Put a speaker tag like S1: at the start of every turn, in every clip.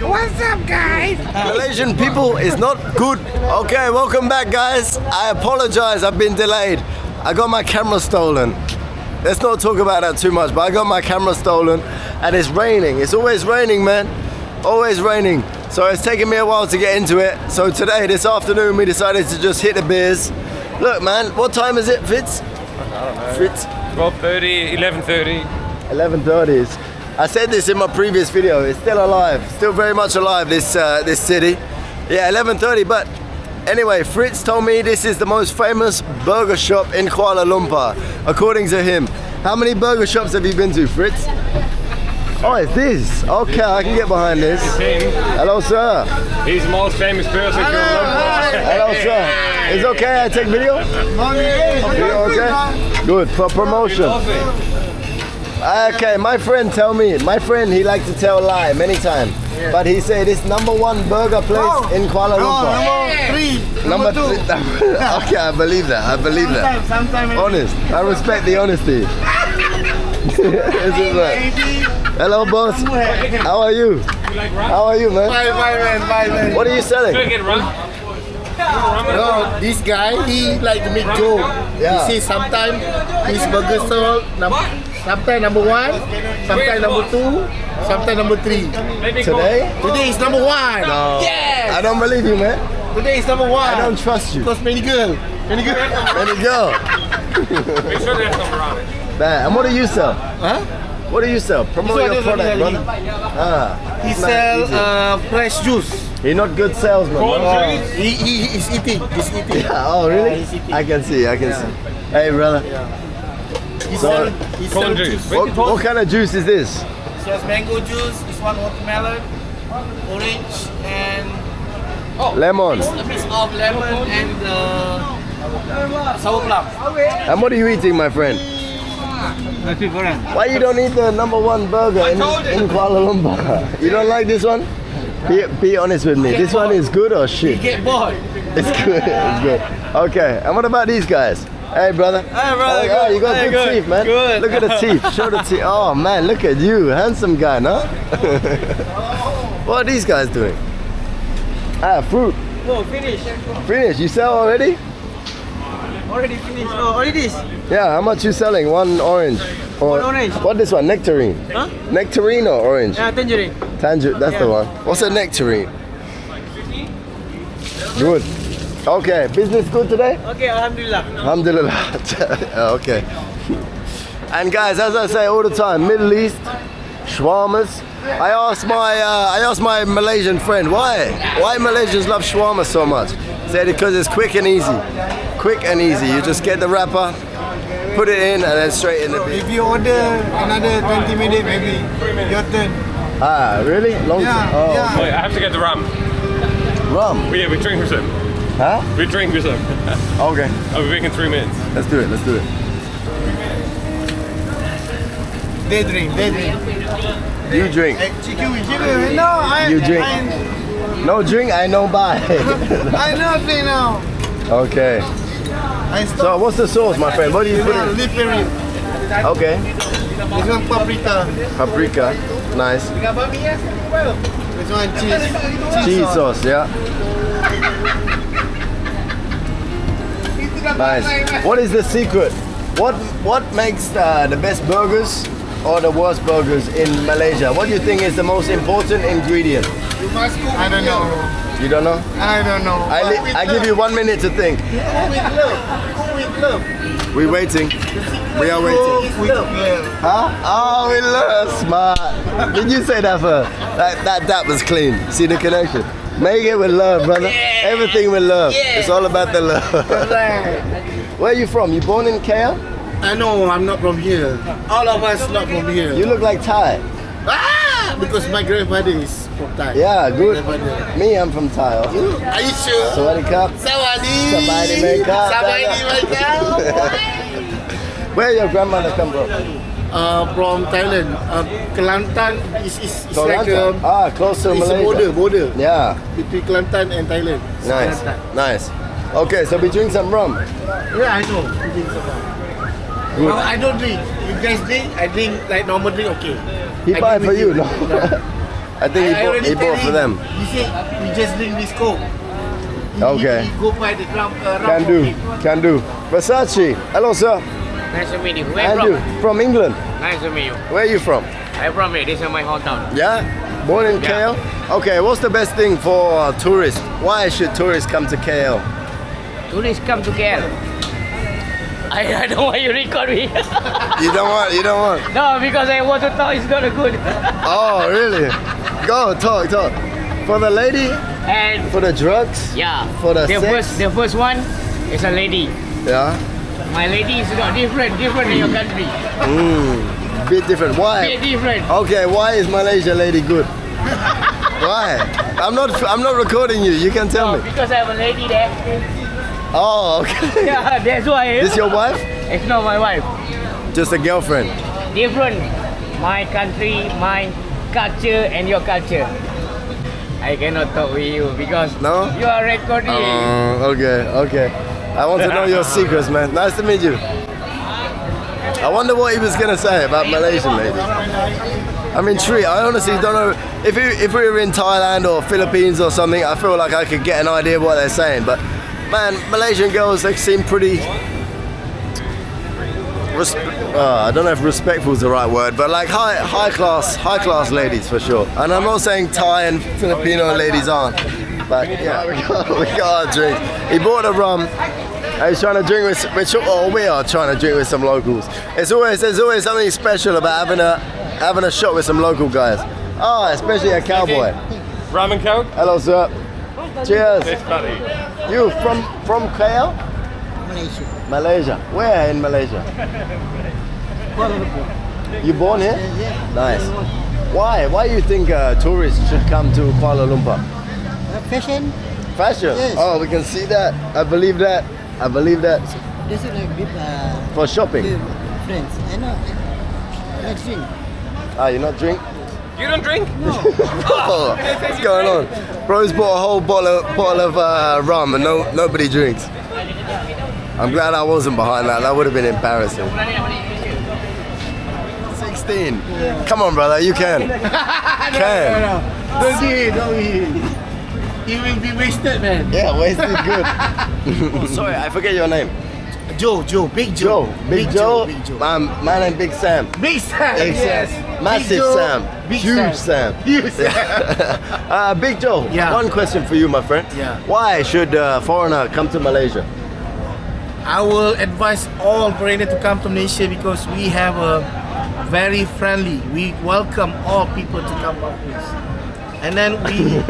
S1: What's up, guys?
S2: Malaysian people is not good. Okay, welcome back, guys. I apologize, I've been delayed. I got my camera stolen. Let's not talk about that too much, but I got my camera stolen and it's raining. It's always raining, man. Always raining. So it's taken me a while to get into it. So today, this afternoon, we decided to just hit the beers. Look, man, what time is it, Fitz?
S3: I don't know.
S2: Fitz?
S3: 12:30, 11:30.
S2: 11:30. I said this in my previous video. It's still alive, still very much alive. This city. Yeah, 11:30. But anyway, Fritz told me this is the most famous burger shop in Kuala Lumpur, according to him. How many burger shops have you been to, Fritz? Oh, it's this. Okay, I can get behind this. Hello, sir.
S3: He's the most famous person in Kuala Lumpur.
S2: Hello, sir. It's okay. I take video. Video okay? Good for promotion. Okay, my friend he likes to tell a lie many times, but he said it's #1 burger place in Kuala Lumpur. Number three. Okay, I believe that. Honest. I respect the honesty. This is right. Hello, boss. How are you? How are you, man?
S1: Bye, man.
S2: What are you selling?
S1: No, this guy, he like to make joke.
S2: Yeah.
S1: He say sometimes his burger sold sometimes #1, sometimes #2, sometimes #3.
S2: Today?
S1: Today is #1.
S2: No.
S1: Yes.
S2: I don't believe you, man.
S1: Today is #1.
S2: I don't trust you.
S1: Because many girl.
S2: There you go.
S3: Make sure there's some around it.
S2: Man, and what do you sell?
S1: Huh?
S2: What do you sell? Promote your product, brother.
S1: He sell fresh juice.
S2: You're not good salesman.
S3: Corn
S2: man.
S3: juice?
S1: He is eating. He's eating.
S2: Yeah, oh, really?
S1: he's eating.
S2: I can see. Hey, brother.
S1: He
S2: So-
S1: sell
S3: Corn
S1: juice.
S3: juice.
S2: What kind of juice is this?
S1: Sells mango juice. This one watermelon, orange, and
S2: Lemon.
S1: a mix of lemon and sour plum.
S2: And what are you eating, my friend? Why you don't eat the #1 burger in Kuala Lumpur? You don't like this one? Be honest with me. This one is good or shit?
S1: Get bored.
S2: It's good. It's good. Okay. And what about these guys? Hey, brother.
S1: Hey, brother,
S2: Oh, you got
S1: good.
S2: good
S1: Hey,
S2: teeth, man.
S1: good.
S2: Look at the teeth. Show the teeth. Oh, man. Look at you. Handsome guy, no? What are these guys doing? Fruit.
S1: Oh, finish.
S2: Finish. You sell already?
S1: Already finished. Oh, already this.
S2: Yeah. How much you selling? One orange. Or,
S1: One orange.
S2: What this one? Nectarine.
S1: Huh?
S2: Nectarine or orange?
S1: Yeah, tangerine.
S2: Tangerine. That's the
S1: Yeah.
S2: one. What's a nectarine? Good. Okay. Business good today?
S1: Okay, alhamdulillah.
S2: Alhamdulillah. Okay. And guys, as I say all the time, Middle East, shawarmas. I asked my Malaysian friend why Malaysians love shawarma so much. He said because it's quick and easy. Quick and easy. You just get the wrapper, put it in, and then straight in the beef.
S4: If you order another 20 minutes, maybe your turn.
S2: Really? Long
S4: Yeah,
S2: time? Oh,
S4: yeah.
S3: Wait, I have to get the rum.
S2: rum.
S3: Yeah, we drink with some.
S2: Huh?
S3: We drink with some.
S2: Okay.
S3: I'll be back in 3 minutes.
S2: Let's do it.
S4: They drink.
S2: You drink.
S4: No, I.
S2: You drink. No drink, I no buy.
S4: I know drink now.
S2: Okay.
S4: I
S2: So
S4: stop.
S2: what's the sauce, my friend? What do you put in?
S4: Leaf berry.
S2: Okay.
S4: This one paprika.
S2: Paprika. Nice.
S4: This one cheese.
S2: Cheese sauce, yeah. Nice. What is the secret? What makes the best burgers or the worst burgers in Malaysia? What do you think is the most important ingredient?
S4: I don't know.
S2: You don't know?
S4: I don't know.
S2: I give you 1 minute to think.
S4: Cook with love.
S2: We're waiting. We are waiting.
S4: Cook with love.
S2: Huh? Oh, we love smart. Did you say that first? That was clean. See the connection? Make it with love, brother. Everything with love. It's all about the love. Where are you from? You born in KL?
S1: I know I'm not from here. All of us not from here.
S2: You look like Thai.
S1: Because my grandfather is from Thai.
S2: Yeah, good.
S1: Grandfather.
S2: Me, I'm from Thai.
S1: Are you sure?
S2: Sawadee
S1: Sawadi.
S2: Sabadi Meka.
S1: Sabadi Meka.
S2: Where your grandmother come from?
S1: From Thailand. Kelantan is like
S2: Kelantan. Close to
S1: it's a
S2: Malaysia.
S1: border
S2: Yeah,
S1: between Kelantan and Thailand. It's
S2: nice,
S1: Kelantan.
S2: nice. Okay, so we drink some rum.
S1: Yeah, I know.
S2: Good.
S1: No, I don't drink. You guys drink, I drink like normal drink, okay.
S2: He
S1: I
S2: buy
S1: drink
S2: for
S1: with
S2: you, no? I think he bought for them.
S1: You see, we just drink this Coke.
S2: Okay.
S1: He go buy the rum
S2: Can
S1: for
S2: do,
S1: him.
S2: can do. Versace, hello sir.
S5: Nice to meet you. Where
S2: And
S5: from?
S2: you, from England.
S5: Nice to meet you.
S2: Where are you from?
S5: I'm from here. This is my hometown.
S2: Yeah? Born in
S5: Yeah.
S2: KL? Okay, what's the best thing for tourists? Why should tourists come to KL?
S5: Tourists come to KL. I don't want you to record me.
S2: You don't want?
S5: No, because I want to talk. It's not good.
S2: Oh, really? Go, talk. For the lady,
S5: And
S2: for the drugs,
S5: yeah,
S2: for the sex.
S5: the first one is a lady.
S2: Yeah?
S5: My lady is not different in your country.
S2: Bit different. Why?
S5: Bit different.
S2: Okay, why is Malaysia lady good? Why? I'm not recording you. You can tell
S5: No,
S2: me.
S5: because I have a lady there.
S2: Oh, okay.
S5: Yeah, that's why.
S2: This your wife?
S5: It's not my wife.
S2: Just a girlfriend.
S5: Different. My country, my culture, and your culture. I cannot talk with you because
S2: No?
S5: you are recording.
S2: Okay. I want to know your secrets, man. Nice to meet you. I wonder what he was gonna say about Malaysian ladies. I'm intrigued. I honestly don't know if we were in Thailand or Philippines or something. I feel like I could get an idea of what they're saying. But man, Malaysian girls, they seem pretty. I don't know if respectful is the right word, but like high class ladies for sure. And I'm not saying Thai and Filipino ladies aren't, but yeah, we got our drinks. He bought a rum. And he's trying to drink we are trying to drink with some locals. There's always something special about having a shot with some local guys. Oh, especially a cowboy.
S3: Rum and Coke?
S2: Hello, sir. Cheers.
S3: This buddy.
S2: You from KL? Malaysia. Where in Malaysia? You born here?
S1: Yeah.
S2: Nice. Why you think tourists should come to Kuala Lumpur?
S1: Fashion.
S2: Fashion?
S1: Yes.
S2: Oh, we can see that. I believe that.
S1: This is like with
S2: For shopping?
S1: friends. I know. Let's drink.
S2: Ah, you not drink?
S3: You don't drink?
S2: Oh, what's going on? Bro's bought a whole bottle of rum and nobody drinks. I'm glad I wasn't behind that. That would have been embarrassing. 16. Come on, brother. You can. Can.
S1: Don't be. You will be wasted, man.
S2: Yeah, wasted good. Oh, sorry, I forget your name.
S1: Joe, Big Joe.
S2: Big Joe.
S1: Big Joe.
S2: My name Big Sam.
S1: Big Sam.
S2: Big
S1: Yes.
S2: Sam. Massive
S1: Big Joe,
S2: Sam.
S1: Big
S2: Huge Sam.
S1: Huge Sam.
S2: Big Joe.
S1: Yeah.
S2: One question for you, my friend.
S1: Yeah.
S2: Why should a foreigner come to Malaysia?
S1: I will advise all foreigners to come to Malaysia because we have a very friendly. We welcome all people to come our place. And then we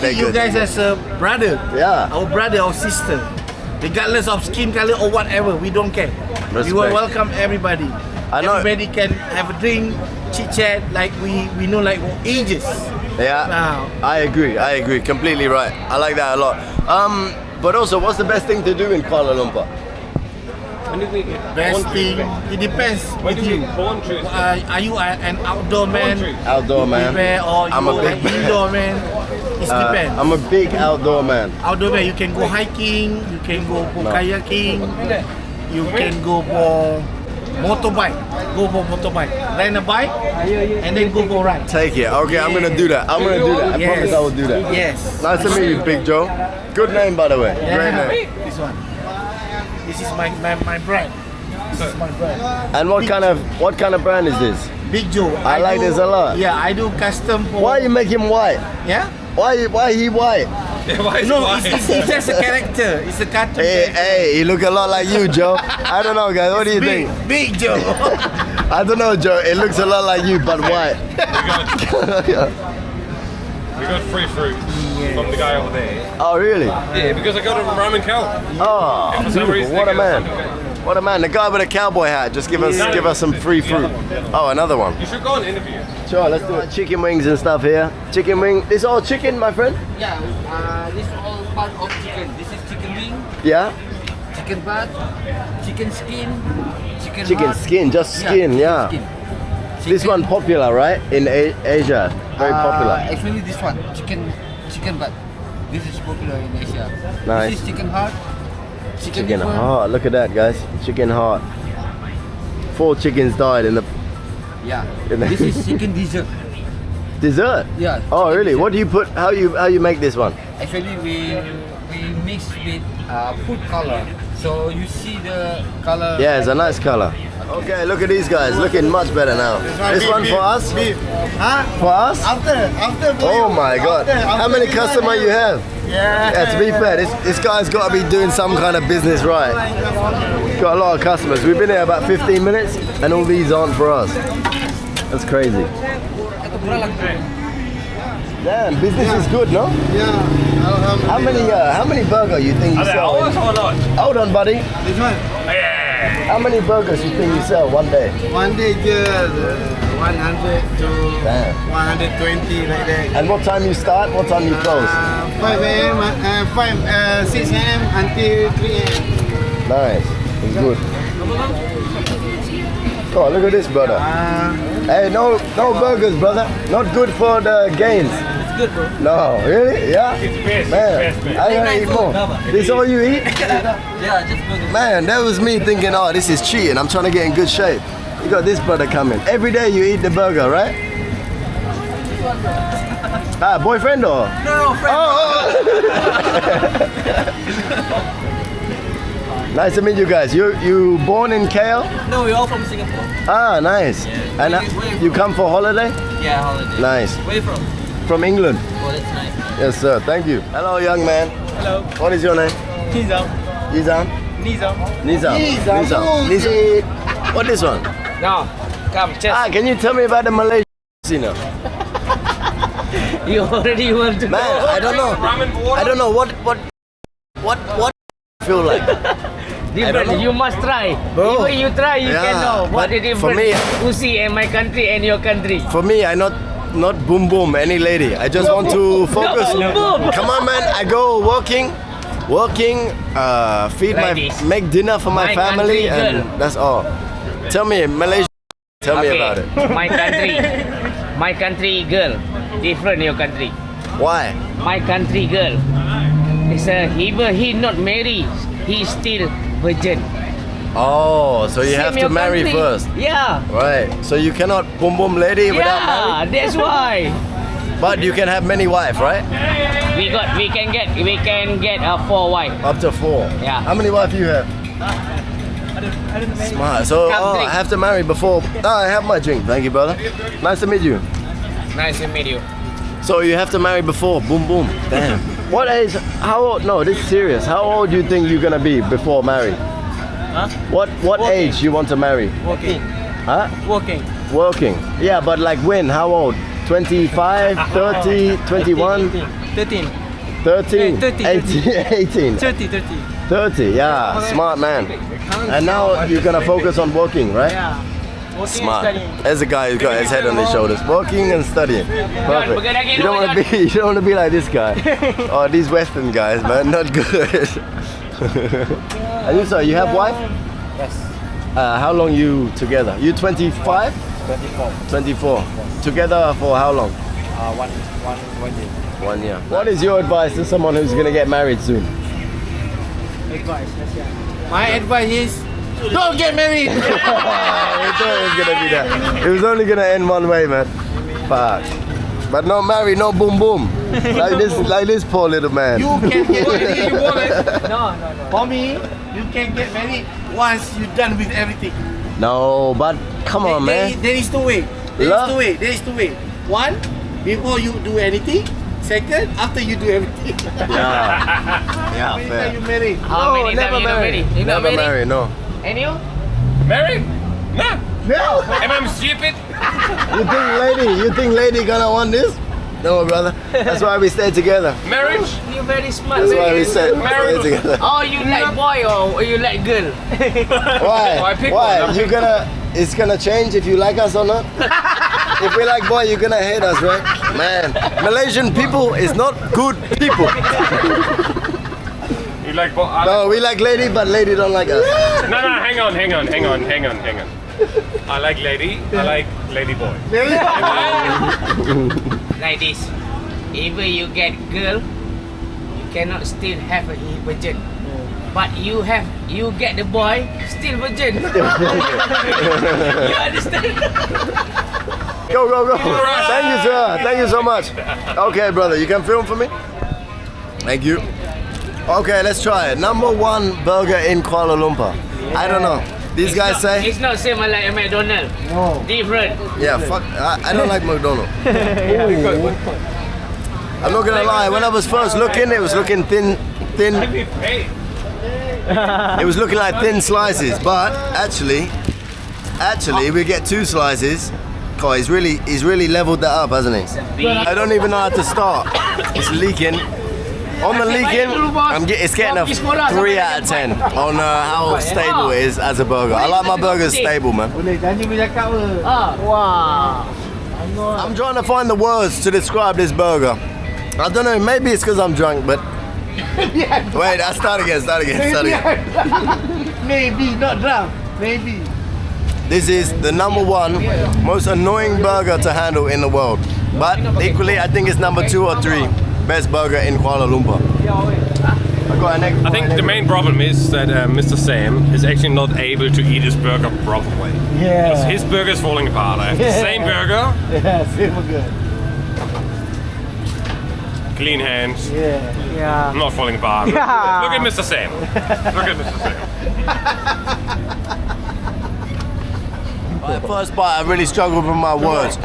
S1: treat you guys as a brother.
S2: Yeah.
S1: Our brother or sister. Regardless of skin color or whatever, we don't care. We
S2: Respect.
S1: will welcome everybody.
S2: I know.
S1: Everybody can have a drink, chit chat, like we know like ages.
S2: Yeah,
S1: Wow.
S2: I agree, completely right. I like that a lot. But also, what's the best thing to do in Kuala Lumpur?
S3: When did we get
S1: Best thing, it depends
S3: When
S1: with
S3: did we
S1: you.
S3: get corn trees?
S1: Are you an outdoor man?
S3: trees.
S2: Outdoor man.
S1: Prepare, or
S2: I'm
S1: you
S2: a big
S1: an indoor man? It depends.
S2: I'm a big outdoor man.
S1: Outdoor man, you can go hiking, you can go for
S2: No.
S1: kayaking, you can go for motorbike. Go for motorbike. Rent a bike and then go for ride.
S2: Take it. Okay, I'm gonna do that. I promise I will do that.
S1: Yes.
S2: Nice to meet you, Big Joe. Good name, by the way. Great name.
S1: This one. This is my brand. This is my brand.
S2: And what kind of brand is this?
S1: Big Joe.
S2: I like this a lot.
S1: Yeah, I do custom for.
S2: Why you make him white?
S1: Yeah.
S2: Why he white?
S3: Yeah, why is
S1: No,
S3: it white?
S1: it's just a character. It's a cartoon.
S2: Hey, he look a lot like you, Joe. I don't know, guys. What do you think?
S1: Big Joe.
S2: I don't know, Joe. It looks a lot like you, but white.
S3: We got free fruit from the guy over there.
S2: Oh, really?
S3: Yeah, because I got a rum and Coke.
S2: Oh,
S3: For some
S2: beautiful.
S3: reason
S2: What
S3: they
S2: a
S3: get
S2: man.
S3: something.
S2: What a man. The guy with a cowboy hat. Just give us some free fruit. Oh, another one.
S3: You should go and interview.
S2: Sure, let's do it. Chicken wings and stuff here. Chicken wing. This all chicken, my friend?
S6: Yeah, this is all part of chicken. This is chicken wing,
S2: Yeah?
S6: chicken butt, chicken skin,
S2: Chicken
S6: heart.
S2: skin, just skin, yeah.
S6: Skin.
S2: This
S6: Chicken-
S2: one popular, right? In Asia. Very popular.
S6: Actually, this one, chicken butt. This is popular in Asia.
S2: Nice.
S6: This is chicken heart.
S2: Chicken
S6: liver.
S2: heart. Look at that, guys. Chicken heart. 4 chickens died in the.
S6: Yeah.
S2: In the-
S6: This is chicken dessert.
S2: Dessert?
S6: Yeah.
S2: Oh,
S6: chicken
S2: really?
S6: dessert.
S2: What do you put? How you make this one?
S6: Actually, we mix with food color. So you see the color.
S2: Yeah, it's a nice color. Okay, look at these guys, looking much better now. This one for us?
S4: Beef. Huh?
S2: For us?
S4: After for
S2: Oh
S4: you.
S2: my god. How many customers you have? Yeah, to be fair, this guy's got to be doing some kind of business right. Got a lot of customers. We've been here about 15 minutes and all these aren't for us. That's crazy. Damn, business is good, no?
S4: Yeah.
S2: How many burger you think you sell? Hold on, buddy.
S4: This one.
S2: How many burgers you think you sell one day?
S4: One day just 100 to
S2: Damn.
S4: 120 like that.
S2: And what time you start? What time you close?
S4: 5 a.m. 6 a.m. until 3 a.m.
S2: Nice. It's good. Oh, look at this, brother. Hey, no burgers, brother. Not good for the gains.
S6: It's good, bro.
S2: No, really? Yeah?
S3: Best,
S2: Man,
S3: best, man.
S2: I gotta eat more. This all you eat?
S6: Yeah, just burger.
S2: Man, that was me thinking, oh, this is cheating. I'm trying to get in good shape. You got this brother coming. Every day you eat the burger, right? Ah, boyfriend or?
S6: No, friend.
S2: Nice to meet you guys. You born in KL?
S6: No, we're all from Singapore.
S2: Ah, nice. And you come for holiday?
S6: Yeah, holiday.
S2: Nice.
S6: Where you from?
S2: From England?
S6: Oh, that's nice.
S2: Yes, sir. Thank you. Hello, young man.
S6: Hello.
S2: What is your name?
S6: Nizam.
S2: Nizam?
S6: Nizam.
S2: Nizam. What this one?
S5: No, come, just.
S2: Ah, can you tell me about the Malaysian casino?
S5: You already want to.
S2: Man, I don't know. I don't know what feel like.
S5: Different. You must try.
S2: Bro.
S5: Even you try, you
S2: Yeah,
S5: can know what
S2: but
S5: the
S2: for
S5: difference.
S2: me-
S5: Uzi and my country and your country.
S2: For me, I not boom boom any lady. I just want to focus.
S5: boom, boom.
S2: Come on, man. I go working, feed
S5: Ladies.
S2: make dinner for my
S5: My
S2: family,
S5: country
S2: and
S5: girl.
S2: that's all. Tell me, Malaysia. Tell me about it.
S5: My country girl, different your country.
S2: Why?
S5: My country girl is he not married, he still virgin.
S2: Oh, so you
S5: Same
S2: have to
S5: your
S2: marry
S5: country.
S2: first,
S5: Yeah.
S2: right? So you cannot boom boom lady without marrying.
S5: Yeah, that's why.
S2: But you can have many wives, right?
S5: We can get 4 wife.
S2: Up to 4.
S5: Yeah.
S2: How many wives you have? Smart. So
S5: Come drink.
S2: I have to marry before. I have my drink. Thank you, brother. Nice to meet you.
S5: Nice to meet you.
S2: So you have to marry before. Boom boom. Damn. What age? How old? No, this is serious. How old do you think you're gonna be before married?
S6: Huh?
S2: What age you want to marry?
S6: Working.
S2: Huh?
S6: Working.
S2: Working. Yeah, but like when? How old? 25, 30, 21,
S6: 13.
S2: 13,
S6: 30,
S2: 18,
S6: 30.
S2: 30. Yeah, smart man. And now you're gonna focus on working, right?
S6: Yeah. Working
S2: Smart.
S6: and studying.
S2: There's a guy who's got his head on his shoulders, working and studying. Perfect.
S5: we're gonna get
S2: You don't want to be. You don't want to be like this guy. Oh, these Western guys, man, not good. And you, sir, you have wife?
S6: Yes.
S2: How long you together? You 25?
S6: 24.
S2: 24. Together for how long?
S6: One year.
S2: 1 year. What is your advice to someone who's gonna get married soon?
S6: Advice.
S1: My advice is don't get married.
S2: We thought it was gonna be that. It was only gonna end one way, man. Fuck. But no marry, no boom boom. Like this poor little man.
S1: You can get married if you want it.
S6: No.
S1: For me, you can get married once you're done with everything.
S2: No, but come on, man.
S1: There is two way. There
S2: Love-
S1: is two way. One, before you do anything. Second, after you do everything.
S2: Yeah,
S1: Every
S2: fair.
S1: time you marry.
S5: How many
S2: never
S5: times you not
S2: marry.
S5: married? You not
S2: Never
S5: married?
S2: marry, no.
S5: And you?
S3: Married? No.
S1: No.
S3: Am I stupid?
S2: You think lady gonna want this? No, brother. That's why we stay together.
S3: Marriage?
S5: You very smart.
S2: That's why
S5: man.
S2: we stay together.
S5: Oh, you like boy or you like girl?
S2: Why?
S3: I pick
S2: Why?
S3: one, I
S2: You gonna? It's gonna change if you like us or not. If we like boy, you're gonna hate us, right? Man, Malaysian people is not good people.
S3: You like what?
S2: No, we like lady, but lady don't like us.
S3: No, hang on. I like lady, I like lady boy.
S5: Like this. If you get girl, you cannot still have a virgin. But you get the boy, still virgin. You understand?
S2: Go, go, go. Thank you, sir. Thank you so much. Okay, brother, you can film for me? Thank you. Okay, let's try it. Number 1 burger in Kuala Lumpur. I don't know. These guys say?
S5: It's not same like a McDonald's. No. Different.
S2: Yeah, fuck. I don't like McDonald's. I'm not gonna lie. When I was first looking, it was looking thin. It was looking like thin slices, but actually, we get 2 slices. Oh, he's really leveled that up, hasn't he? I don't even know how to start. It's leaking. On the leaking, it's getting a 3 out of 10 on how stable it is as a burger. I like my burgers stable, man. I'm trying to find the words to describe this burger. I don't know, maybe it's because I'm drunk, but... Wait, I'll start again.
S1: Maybe, not drunk. Maybe.
S2: This is the number 1 most annoying burger to handle in the world. But equally, I think it's number 2 or 3 best burger in Kuala Lumpur.
S3: I think the main problem is that Mr. Sam is actually not able to eat his burger properly.
S1: Yeah.
S3: Because his burger is falling apart. I have the same burger.
S1: Yeah, same burger.
S3: Clean hands.
S1: Yeah.
S3: Not falling apart.
S1: Yeah.
S3: Look at Mr. Sam. Look at Mr. Sam.
S2: The first bite, I really struggled with my words.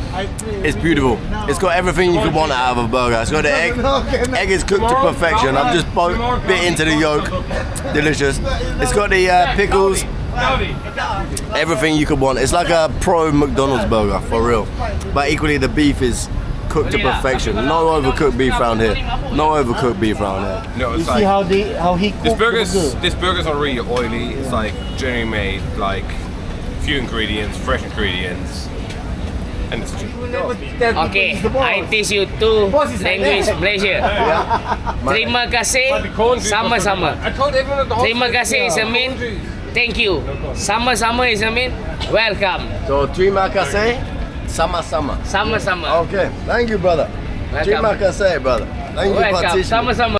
S2: It's beautiful. It's got everything you could want out of a burger. It's got the egg. Egg is cooked to perfection. I've just bit into the yolk. Delicious. It's got the pickles. Everything you could want. It's like a pro McDonald's burger, for real. But equally, the beef is cooked to perfection. No overcooked beef around here. No overcooked beef around here.
S3: No, it's
S1: You see how he
S3: this
S1: cooks
S3: burger's not really oily. It's like generally made, like few ingredients, fresh ingredients, and it's cheap.
S5: Okay, I teach you 2 language Malaysia. Terima kasih, sama-sama. Terima kasih is a mean thank you. Sama-sama is a mean welcome.
S2: So, terima kasih, sama-sama.
S5: Sama-sama.
S2: Okay, thank you, brother.
S5: Welcome.
S2: Terima kasih, brother. Thank you,
S5: Welcome.
S2: Patricia.
S5: Sama-sama.